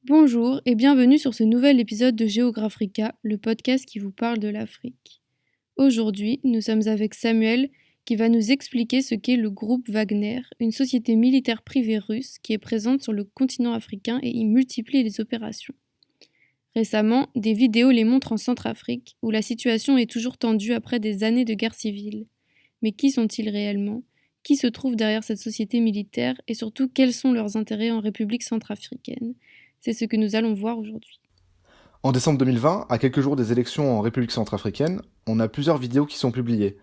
Bonjour et bienvenue sur ce nouvel épisode de Géographica, le podcast qui vous parle de l'Afrique. Aujourd'hui, nous sommes avec Samuel qui va nous expliquer ce qu'est le groupe Wagner, une société militaire privée russe qui est présente sur le continent africain et y multiplie les opérations. Récemment, des vidéos les montrent en Centrafrique, où la situation est toujours tendue après des années de guerre civile. Mais qui sont-ils réellement ? Qui se trouve derrière cette société militaire et surtout quels sont leurs intérêts en République centrafricaine ? C'est ce que nous allons voir aujourd'hui. En décembre 2020, à quelques jours des élections en République centrafricaine, on a plusieurs vidéos qui sont publiées.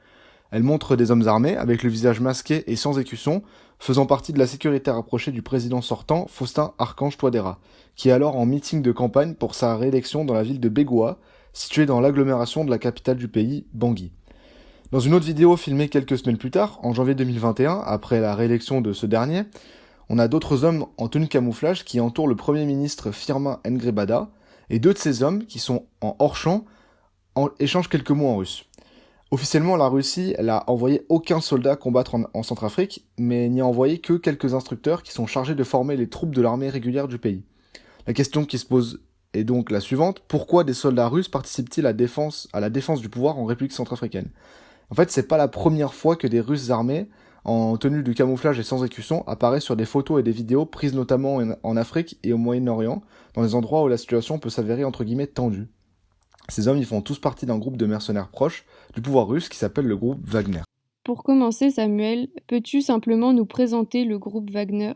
Elles montrent des hommes armés, avec le visage masqué et sans écusson, faisant partie de la sécurité rapprochée du président sortant, Faustin Archange Touadéra, qui est alors en meeting de campagne pour sa réélection dans la ville de Bégoua, située dans l'agglomération de la capitale du pays, Bangui. Dans une autre vidéo filmée quelques semaines plus tard, en janvier 2021, après la réélection de ce dernier, on a d'autres hommes en tenue de camouflage qui entourent le premier ministre Firmin Ngrebada, et deux de ces hommes, qui sont en hors-champ, échangent quelques mots en russe. Officiellement, la Russie n'a envoyé aucun soldat combattre en Centrafrique, mais n'y a envoyé que quelques instructeurs qui sont chargés de former les troupes de l'armée régulière du pays. La question qui se pose est donc la suivante: pourquoi des soldats russes participent-ils à la défense du pouvoir en République centrafricaine ? En fait, c'est pas la première fois que des Russes armés, en tenue de camouflage et sans écusson, apparaissent sur des photos et des vidéos prises notamment en Afrique et au Moyen-Orient, dans les endroits où la situation peut s'avérer entre guillemets tendue. Ces hommes, ils font tous partie d'un groupe de mercenaires proches du pouvoir russe qui s'appelle le groupe Wagner. Pour commencer, Samuel, peux-tu simplement nous présenter le groupe Wagner ?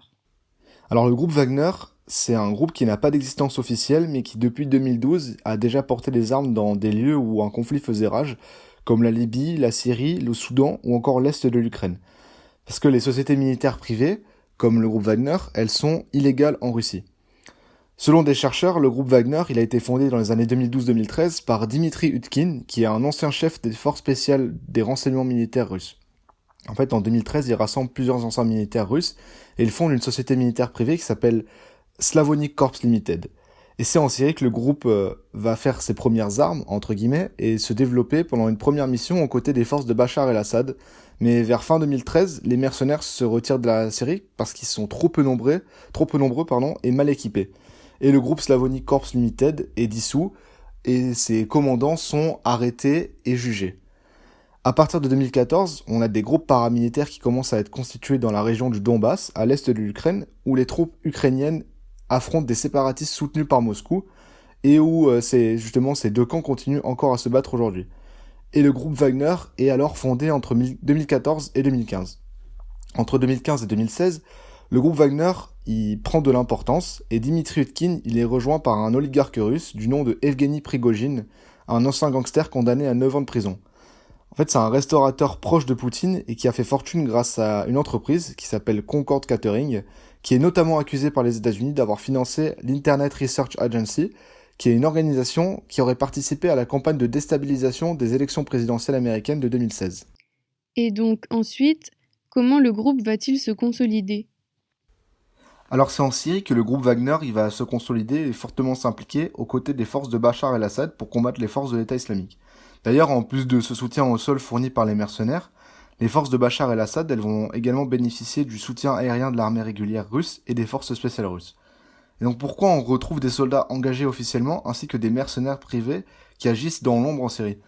Alors le groupe Wagner, c'est un groupe qui n'a pas d'existence officielle, mais qui depuis 2012 a déjà porté des armes dans des lieux où un conflit faisait rage, comme la Libye, la Syrie, le Soudan ou encore l'Est de l'Ukraine. Parce que les sociétés militaires privées, comme le groupe Wagner, elles sont illégales en Russie. Selon des chercheurs, le groupe Wagner il a été fondé dans les années 2012-2013 par Dimitri Utkin, qui est un ancien chef des forces spéciales des renseignements militaires russes. En fait, en 2013, il rassemble plusieurs anciens militaires russes et il fonde une société militaire privée qui s'appelle Slavonic Corps Limited. Et c'est en Syrie que le groupe va faire ses premières armes, entre guillemets, et se développer pendant une première mission aux côtés des forces de Bachar el-Assad. Mais vers fin 2013, les mercenaires se retirent de la Syrie parce qu'ils sont trop peu nombreux, et mal équipés. Et le groupe Slavonic Corps Limited est dissous et ses commandants sont arrêtés et jugés. À partir de 2014, on a des groupes paramilitaires qui commencent à être constitués dans la région du Donbass, à l'est de l'Ukraine, où les troupes ukrainiennes affrontent des séparatistes soutenus par Moscou et où ces deux camps continuent encore à se battre aujourd'hui. Et le groupe Wagner est alors fondé entre 2014 et 2015. Entre 2015 et 2016, le groupe Wagner il prend de l'importance et Dimitri Utkin il est rejoint par un oligarque russe du nom de Evgeny Prigojine, un ancien gangster condamné à 9 ans de prison. En fait, c'est un restaurateur proche de Poutine et qui a fait fortune grâce à une entreprise qui s'appelle Concord Catering, qui est notamment accusée par les États-Unis d'avoir financé l'Internet Research Agency, qui est une organisation qui aurait participé à la campagne de déstabilisation des élections présidentielles américaines de 2016. Et donc ensuite, comment le groupe va-t-il se consolider ? Alors c'est en Syrie que le groupe Wagner il va se consolider et fortement s'impliquer aux côtés des forces de Bachar el-Assad pour combattre les forces de l'État islamique. D'ailleurs, en plus de ce soutien au sol fourni par les mercenaires, les forces de Bachar el-Assad elles vont également bénéficier du soutien aérien de l'armée régulière russe et des forces spéciales russes. Et donc pourquoi on retrouve des soldats engagés officiellement ainsi que des mercenaires privés qui agissent dans l'ombre en Syrie ?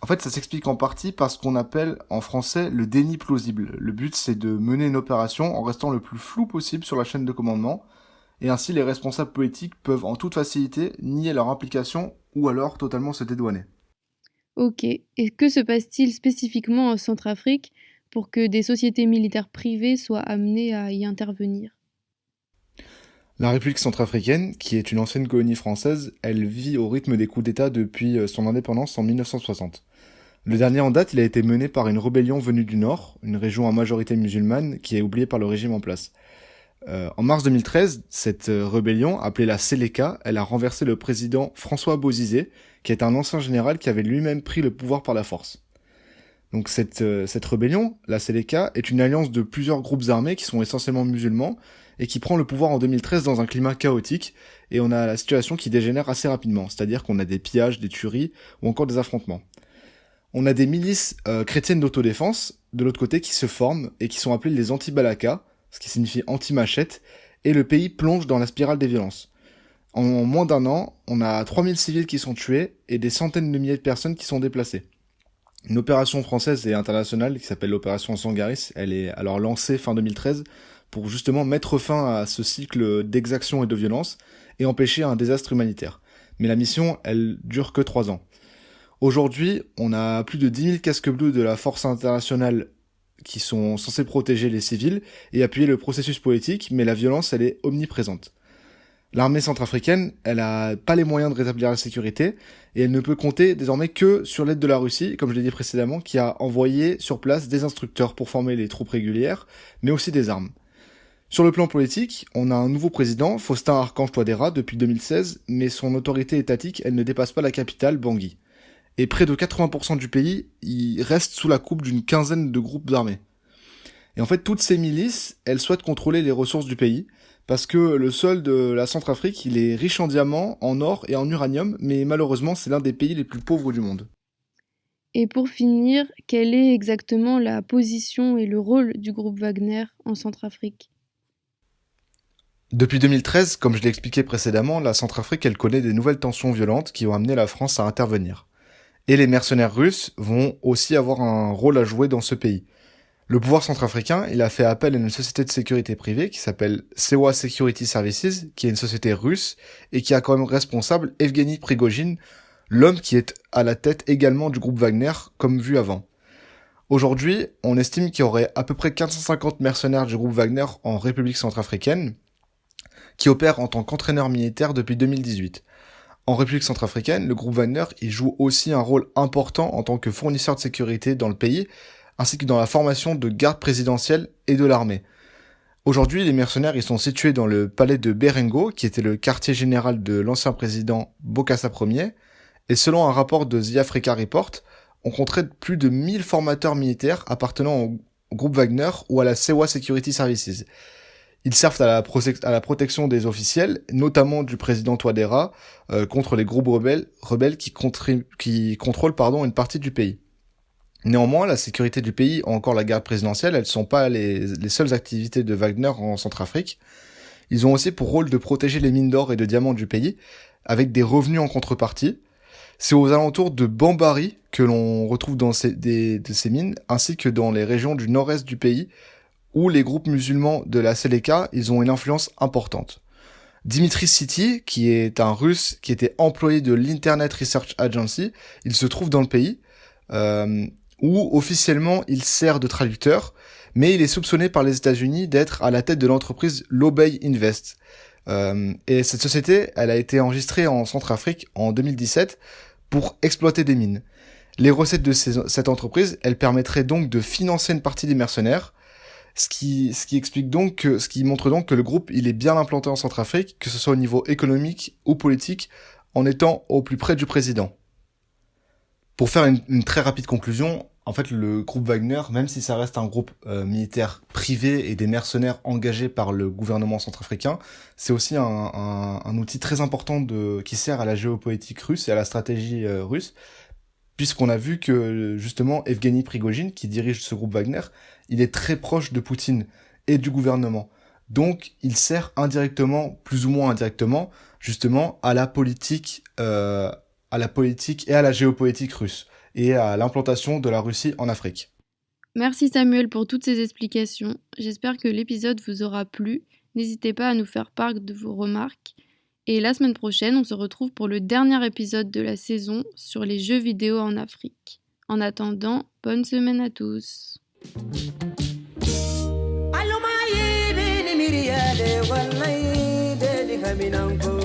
En fait, ça s'explique en partie par ce qu'on appelle en français le déni plausible. Le but, c'est de mener une opération en restant le plus flou possible sur la chaîne de commandement, et ainsi les responsables politiques peuvent en toute facilité nier leur implication ou alors totalement se dédouaner. Ok, et que se passe-t-il spécifiquement en Centrafrique pour que des sociétés militaires privées soient amenées à y intervenir ? La République centrafricaine, qui est une ancienne colonie française, elle vit au rythme des coups d'État depuis son indépendance en 1960. Le dernier en date, il a été mené par une rébellion venue du Nord, une région à majorité musulmane qui est oubliée par le régime en place. En mars 2013, cette rébellion, appelée la Seleka, elle a renversé le président François Bozizé, qui est un ancien général qui avait lui-même pris le pouvoir par la force. Donc cette rébellion, la Seleka, est une alliance de plusieurs groupes armés qui sont essentiellement musulmans et qui prend le pouvoir en 2013 dans un climat chaotique, et on a la situation qui dégénère assez rapidement, c'est-à-dire qu'on a des pillages, des tueries ou encore des affrontements. On a des milices chrétiennes d'autodéfense, de l'autre côté, qui se forment et qui sont appelées les anti-balaka, ce qui signifie anti-machette, et le pays plonge dans la spirale des violences. En moins d'un an, on a 3000 civils qui sont tués et des centaines de milliers de personnes qui sont déplacées. Une opération française et internationale qui s'appelle l'opération Sangaris, elle est alors lancée fin 2013 pour justement mettre fin à ce cycle d'exactions et de violence et empêcher un désastre humanitaire. Mais la mission, elle dure que 3 ans. Aujourd'hui, on a plus de 10 000 casques bleus de la force internationale qui sont censés protéger les civils et appuyer le processus politique, mais la violence, elle est omniprésente. L'armée centrafricaine, elle a pas les moyens de rétablir la sécurité et elle ne peut compter désormais que sur l'aide de la Russie, comme je l'ai dit précédemment, qui a envoyé sur place des instructeurs pour former les troupes régulières, mais aussi des armes. Sur le plan politique, on a un nouveau président, Faustin Archange Touadéra, depuis 2016, mais son autorité étatique, elle ne dépasse pas la capitale, Bangui. Et près de 80% du pays, il reste sous la coupe d'une quinzaine de groupes armés. Et en fait, toutes ces milices, elles souhaitent contrôler les ressources du pays, parce que le sol de la Centrafrique, il est riche en diamants, en or et en uranium, mais malheureusement, c'est l'un des pays les plus pauvres du monde. Et pour finir, quelle est exactement la position et le rôle du groupe Wagner en Centrafrique? Depuis 2013, comme je l'ai expliqué précédemment, la Centrafrique, elle connaît des nouvelles tensions violentes qui ont amené la France à intervenir. Et les mercenaires russes vont aussi avoir un rôle à jouer dans ce pays. Le pouvoir centrafricain, il a fait appel à une société de sécurité privée qui s'appelle Sewa Security Services, qui est une société russe et qui a comme responsable Evgeny Prigojine, l'homme qui est à la tête également du groupe Wagner, comme vu avant. Aujourd'hui, on estime qu'il y aurait à peu près 450 mercenaires du groupe Wagner en République centrafricaine, qui opèrent en tant qu'entraîneurs militaires depuis 2018. En République centrafricaine, le groupe Wagner, il joue aussi un rôle important en tant que fournisseur de sécurité dans le pays, ainsi que dans la formation de gardes présidentiels et de l'armée. Aujourd'hui, les mercenaires, ils sont situés dans le palais de Berengo, qui était le quartier général de l'ancien président Bokassa Ier, et selon un rapport de The Africa Report, on compterait plus de 1000 formateurs militaires appartenant au groupe Wagner ou à la Sewa Security Services. Ils servent à la protection des officiels, notamment du président Touadéra, contre les groupes rebelles qui contrôlent une partie du pays. Néanmoins, la sécurité du pays ou encore la garde présidentielle, elles sont pas les seules activités de Wagner en Centrafrique. Ils ont aussi pour rôle de protéger les mines d'or et de diamants du pays, avec des revenus en contrepartie. C'est aux alentours de Bambari que l'on retrouve de ces mines, ainsi que dans les régions du nord-est du pays, où les groupes musulmans de la Seleka, ils ont une influence importante. Dimitri Siti, qui est un Russe qui était employé de l'Internet Research Agency, il se trouve dans le pays, où officiellement il sert de traducteur, mais il est soupçonné par les États-Unis d'être à la tête de l'entreprise Lobey Invest. Et cette société, elle a été enregistrée en Centrafrique en 2017 pour exploiter des mines. Les recettes de cette entreprise, elles permettraient donc de financer une partie des mercenaires, ce qui montre donc que le groupe, il est bien implanté en Centrafrique, que ce soit au niveau économique ou politique, en étant au plus près du président. Pour faire une très rapide conclusion, en fait, le groupe Wagner, même si ça reste un groupe militaire privé et des mercenaires engagés par le gouvernement centrafricain, c'est aussi un outil très important qui sert à la géopolitique russe et à la stratégie russe, puisqu'on a vu que, justement, Evgeny Prigojine, qui dirige ce groupe Wagner, il est très proche de Poutine et du gouvernement. Donc, il sert indirectement, plus ou moins indirectement, justement, à la politique et à la géopolitique russe, et à l'implantation de la Russie en Afrique. Merci Samuel pour toutes ces explications. J'espère que l'épisode vous aura plu. N'hésitez pas à nous faire part de vos remarques. Et la semaine prochaine, on se retrouve pour le dernier épisode de la saison sur les jeux vidéo en Afrique. En attendant, bonne semaine à tous. Aluma ye bini miriya de wallahi de di kaminanko